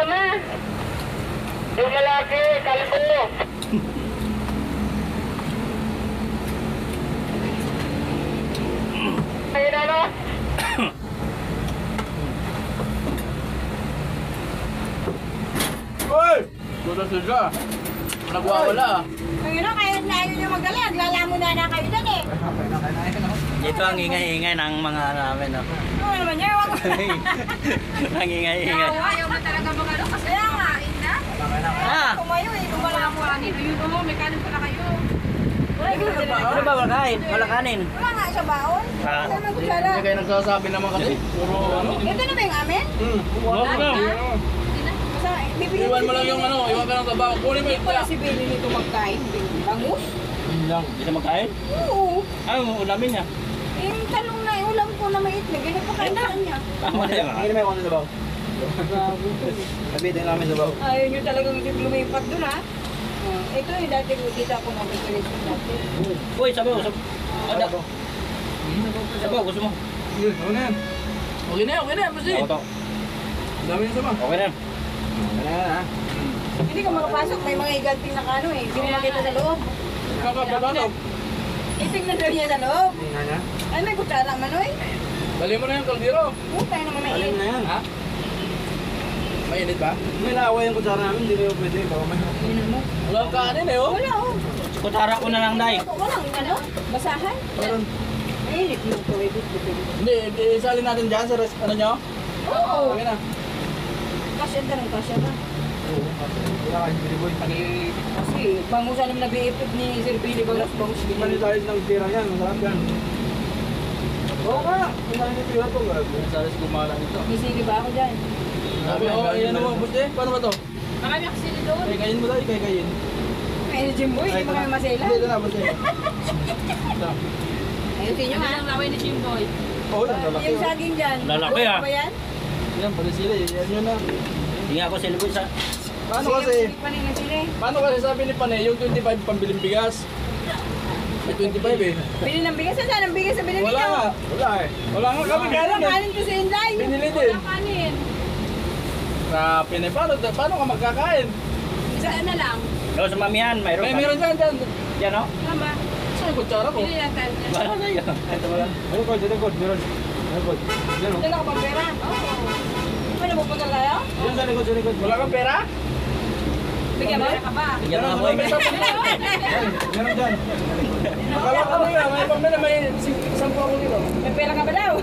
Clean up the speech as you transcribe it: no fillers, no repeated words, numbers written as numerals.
na. Yung malaki, kalbo. Ayun na no? Uy! Buta sila. Nagwawala. Ngayon na, kahit na ayaw nyo magaling, naglalamon na kayo dyan eh. Dito ang ingay-ingay ng mga namin, no? Ano naman niya, wag mo. Ang ingay-ingay. Ayaw mo talaga magano kasi kain na. Ah! Tumayo eh, gumala mo kanin. Yun o, may kanin pala kayo. Ano ba wala kain? Wala kanin. Wala nga sa baon. Ah. Saan ang kutsara? Hindi kayo nagsasabi naman kasi. Puro ano. Ito na ba yung amin? Wala na. Iwan mo lang yung ano, iwan ka ng tabaho. Kunin mo yung Wala si Benny nito magkain. Bangus? Hindi siya magkain? Oo. Ay, ulamin niya. Yung talong na ulam ko na may itlog, yun ang pakain sa kanya. Tama na yun. Hindi may konti sabaw. Sabihin namin sabaw. Ayaw nyo talagang lumipat dun ha. Ito yung dati ko dito ako nakikilis ko dati. Uy, sabaw. Ada. Sabaw, gusto mo? Okay na yan. Okay na yan, okay na yan. Basta Ako to. dami yung sama. Okay na yan. Hindi ka makapasok, may mga iganting na kano eh. Hindi mo makita sa loob. Kakababato. Itingnan daw niya sa loob. Ay, may kutsara man oy. Dali mo na yung kaldero. Putay naman may Dali mo init. na yan. Ha? Mainit ba? May laway yung kutsara namin, hindi na yung pwede. Baka may... Tingnan mo. Wala kang kanin eh, oh. Wala oh. Kutara ko na lang, Day. Walang ano, basahan. Meron. Mainit mo ito, ibig sabihin. Hindi, isalin natin dyan sa ano nyo. Oo. Okay na. Kasya ka ng kasya ba? Wala kayo, Billy Boy. Kasi bangusan naman nag-iipit ni Sir Billy Bagas bangus din. Manitalis ng tira yan, masarap yan. Oo nga, kumain ng tira to. Manitalis gumala nito. Isili ba ako dyan? Sabi, oh, ayan naman, buste. Paano ba to? Marami ako sili doon. Kayin mo tayo, kayin. May gym boy, hindi mo kami masela. Hindi, ito na, buste. Ayusin nyo ha. Ang laway ni Jim Boy. Oo, yan, lalaki. Yung saging dyan. Lalaki, ah. Ba yan? Yan, pala sila, yan yun na. Hindi ako silipin sa... Paano Sige, kasi, sige pa rin na sila eh. paano kasi sabi ni Panay, yung 25 pambiling bigas? May 25 eh. Bili ng bigas. Saan ang bigas sa binili Wala nyo? nga. Wala eh. Wala nga kami Wala kanin eh. kanin ko sa Inday. Binili din. kanin. Grabe na, paano ka magkakain? Isa na lang. Ikaw sa mamihan, mayroon May ka. meron dyan. Yan, no? Tama. Saan yung kutsara ko? Bili natin. Wala na yun. Ito ba lang? Ayun ko, dyan ko, meron. Ayun ko, dyan o. Dala ka pang pera? Oo. Ano mo punta tayo? Dyan sa likod, sa likod. Wala kang pera? Bigyan mo ka ba? Bigyan mo ako, eh. Meron dyan. Akala ko na nga, may pamela, may 10 ako dito. May pera ka ba daw?